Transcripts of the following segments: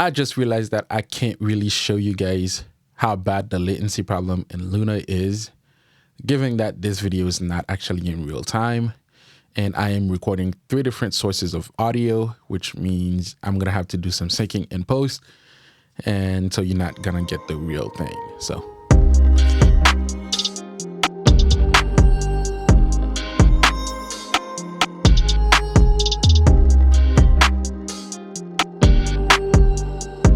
I just realized that I can't really show you guys how bad the latency problem in Luna is, given that this video is not actually in real time. And I am recording 3 different sources of audio, which means I'm going to have to do some syncing in post. And so you're not going to get the real thing. So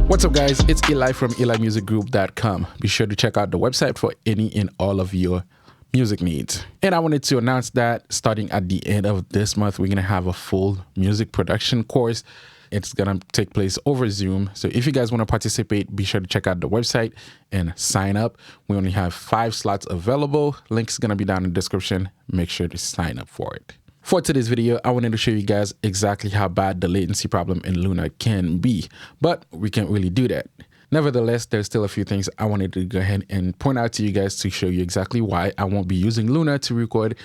what's up, guys? It's Eli from EliMusicGroup.com. Be sure to check out the website for any and all of your music needs. And I wanted to announce that starting at the end of this month, we're going to have a full music production course. It's going to take place over Zoom. So if you guys want to participate, be sure to check out the website and sign up. We only have 5 slots available. Link's going to be down in the description. Make sure to sign up for it. For today's video, I wanted to show you guys exactly how bad the latency problem in Luna can be, but we can't really do that. Nevertheless, there's still a few things I wanted to go ahead and point out to you guys to show you exactly why I won't be using Luna to record,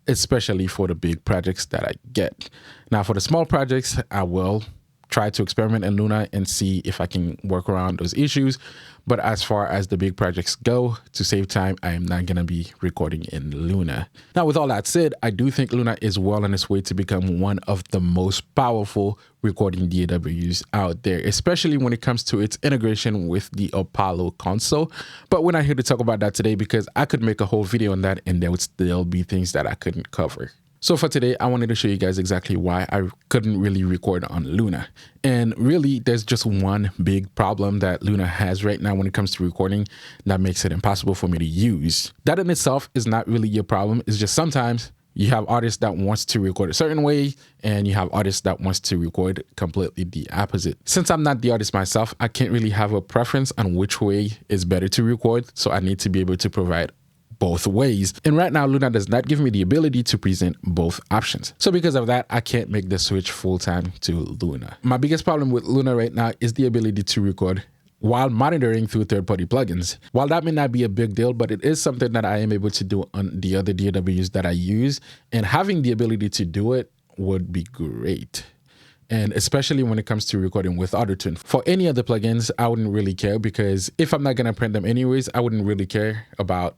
especially for the big projects that I get. Now, for the small projects, I will try to experiment in Luna and see if I can work around those issues. But as far as the big projects go, to save time, I am not going to be recording in Luna. Now, with all that said, I do think Luna is well on its way to become one of the most powerful recording DAWs out there, especially when it comes to its integration with the Apollo console. But we're not here to talk about that today because I could make a whole video on that and there would still be things that I couldn't cover. So for today, I wanted to show you guys exactly why I couldn't really record on Luna. And really, there's just one big problem that Luna has right now when it comes to recording that makes it impossible for me to use. That in itself is not really a problem. It's just sometimes you have artists that wants to record a certain way and you have artists that wants to record completely the opposite. Since I'm not the artist myself, I can't really have a preference on which way is better to record. So I need to be able to provide both ways. And right now, Luna does not give me the ability to present both options. So because of that, I can't make the switch full-time to Luna. My biggest problem with Luna right now is the ability to record while monitoring through third-party plugins. While that may not be a big deal, but it is something that I am able to do on the other DAWs that I use. And having the ability to do it would be great. And especially when it comes to recording with Autotune. For any other plugins, I wouldn't really care because if I'm not going to print them anyways, I wouldn't really care about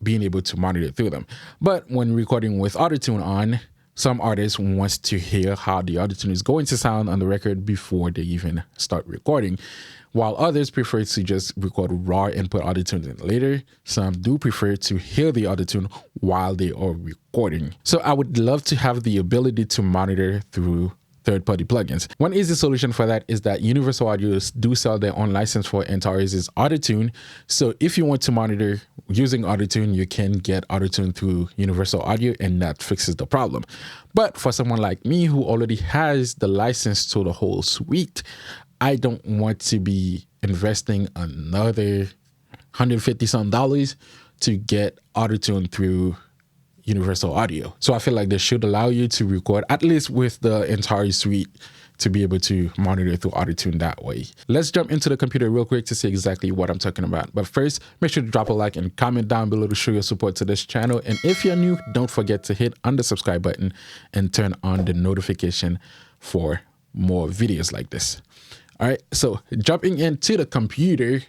being able to monitor through them. But when recording with Autotune on, some artists wants to hear how the Autotune is going to sound on the record before they even start recording, while others prefer to just record raw and put Autotune in later. Some do prefer to hear the Autotune while they are recording. So I would love to have the ability to monitor through third-party plugins. One easy solution for that is that Universal Audio do sell their own license for Antares' Autotune. So if you want to monitor using Autotune, you can get Autotune through Universal Audio and that fixes the problem. But for someone like me who already has the license to the whole suite, I don't want to be investing another $150-some to get Autotune through Universal Audio. So I feel like they should allow you to record, at least with the entire suite, to be able to monitor through Autotune that way. Let's jump into the computer real quick to see exactly what I'm talking about. But first, make sure to drop a like and comment down below to show your support to this channel. And if you're new, don't forget to hit on the subscribe button and turn on the notification for more videos like this. All right, so jumping into the computer.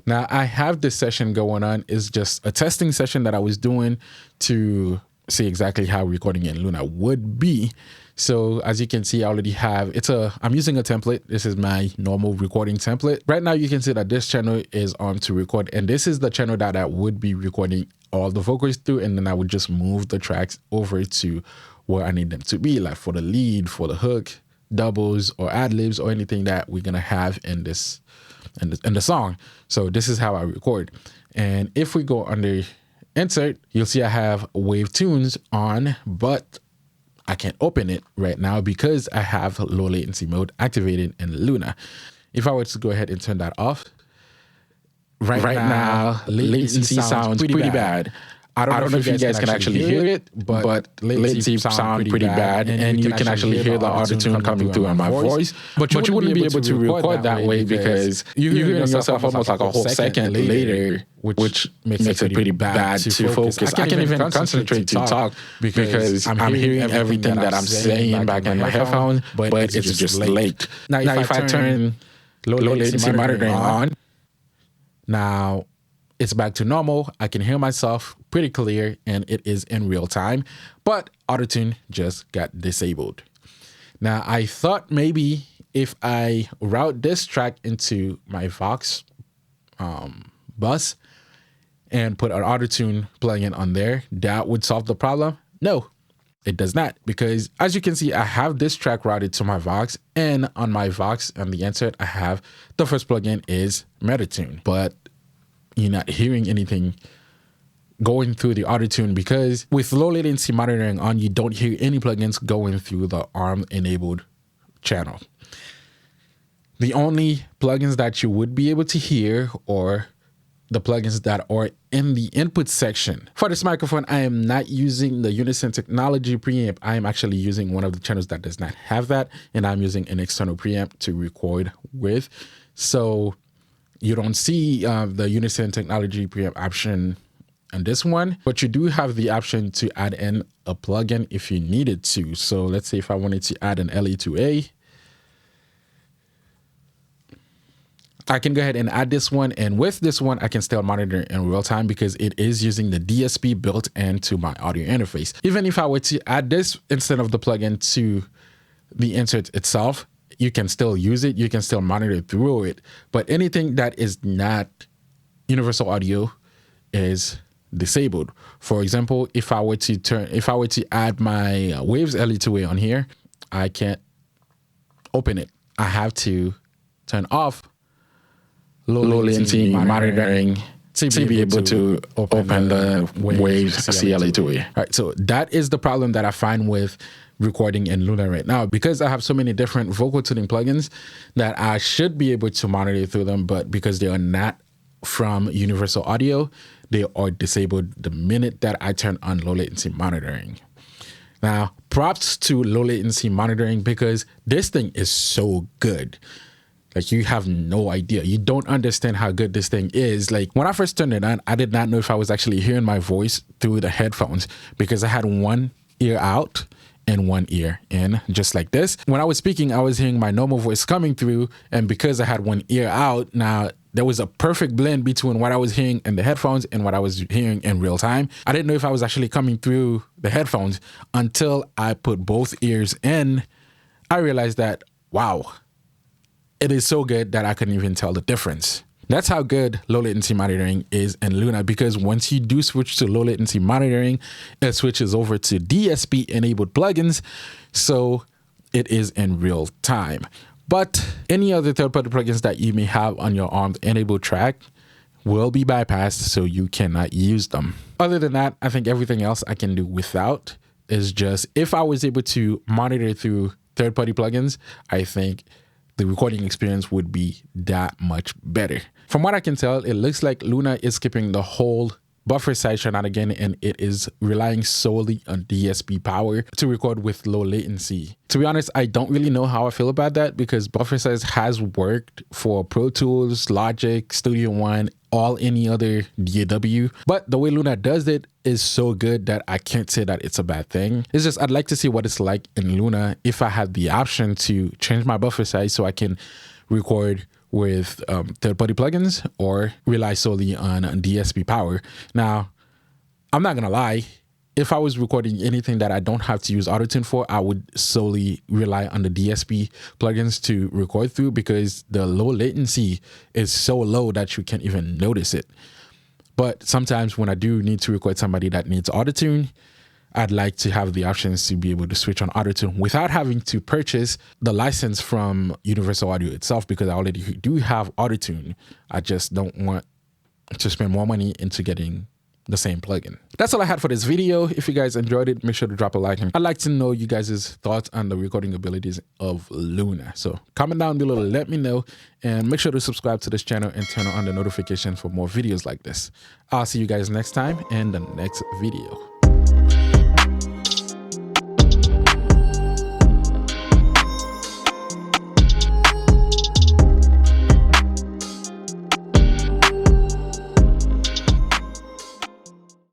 Now, I have this session going on. It's just a testing session that I was doing to see exactly how recording in Luna would be. So as you can see, I already have, I'm using a template. This is my normal recording template. Right now, you can see that this channel is on to record. And this is the channel that I would be recording all the vocals through. And then I would just move the tracks over to where I need them to be, like for the lead, for the hook, doubles or ad-libs or anything that we're going to have in this in the song. So this is how I record. And if we go under insert, you'll see I have Wave Tunes on, but I can't open it right now because I have low latency mode activated in Luna. If I were to go ahead and turn that off, right now latency sounds pretty bad. I don't know if you guys can actually hear it, but latency sounds pretty bad, and you can actually hear the Autotune coming through on my voice. But you wouldn't be able to record that way because you're hearing yourself almost like a whole second later, which makes it pretty bad to focus. I can't even concentrate to talk because I'm hearing everything that I'm saying back in my headphones, but it's just late. Now, if I turn low latency monitoring on. Now it's back to normal. I can hear myself pretty clear and it is in real time, but autotune just got disabled. Now I thought maybe if I route this track into my Vox bus and put an autotune plugin on there, that would solve the problem. No, it does not, because as you can see, I have this track routed to my Vox, and on my Vox on the insert, I have the first plugin is Metatune, but you're not hearing anything going through the autotune because with low latency monitoring on, you don't hear any plugins going through the ARM enabled channel. The only plugins that you would be able to hear are the plugins that are in the input section. For this microphone, I am not using the Unison Technology preamp. I am actually using one of the channels that does not have that, and I'm using an external preamp to record with. So you don't see the Unison Technology preamp option on this one, but you do have the option to add in a plugin if you needed to. So let's say if I wanted to add an LA2A, I can go ahead and add this one, and with this one I can still monitor in real time because it is using the DSP built into my audio interface. Even if I were to add this instead of the plugin to the insert itself, you can still use it, you can still monitor through it, but anything that is not universal audio is disabled. For example, if I were to add my Waves LE2A on here, I can't open it. I have to turn off low latency monitoring to be able to open the Waves CLA2A. All right, so that is the problem that I find with recording in Luna right now, because I have so many different vocal tuning plugins that I should be able to monitor through them, but because they are not from Universal Audio, they are disabled the minute that I turn on low latency monitoring. Now, props to low latency monitoring because this thing is so good. Like, you have no idea. You don't understand how good this thing is. Like, when I first turned it on, I did not know if I was actually hearing my voice through the headphones because I had one ear out and one ear in, just like this. When I was speaking, I was hearing my normal voice coming through, and because I had one ear out, now there was a perfect blend between what I was hearing in the headphones and what I was hearing in real time. I didn't know if I was actually coming through the headphones until I put both ears in. I realized that, wow, it is so good that I couldn't even tell the difference. That's how good low latency monitoring is in Luna, because once you do switch to low latency monitoring, it switches over to DSP enabled plugins, so it is in real time. But any other third-party plugins that you may have on your ARM enabled track will be bypassed, so you cannot use them. Other than that, I think everything else I can do without is just, if I was able to monitor through third-party plugins, I think the recording experience would be that much better. From what I can tell, it looks like Luna is skipping the whole buffer size shenanigan, and it is relying solely on DSP power to record with low latency. To be honest, I don't really know how I feel about that, because buffer size has worked for Pro Tools, Logic, Studio One, all any other DAW, but the way Luna does it is so good that I can't say that it's a bad thing. It's just, I'd like to see what it's like in Luna if I had the option to change my buffer size so I can record with third-party plugins or rely solely on DSP power. Now, I'm not gonna lie, if I was recording anything that I don't have to use autotune for, I would solely rely on the DSP plugins to record through, because the low latency is so low that you can't even notice it. But sometimes when I do need to record somebody that needs autotune, I'd like to have the options to be able to switch on autotune without having to purchase the license from Universal Audio itself, because I already do have autotune. I just don't want to spend more money into getting the same plugin. That's all I had for this video. If you guys enjoyed it, make sure to drop a like, and I'd like to know you guys' thoughts on the recording abilities of Luna. So comment down below to let me know, and make sure to subscribe to this channel and turn on the notifications for more videos like this. I'll see you guys next time in the next video.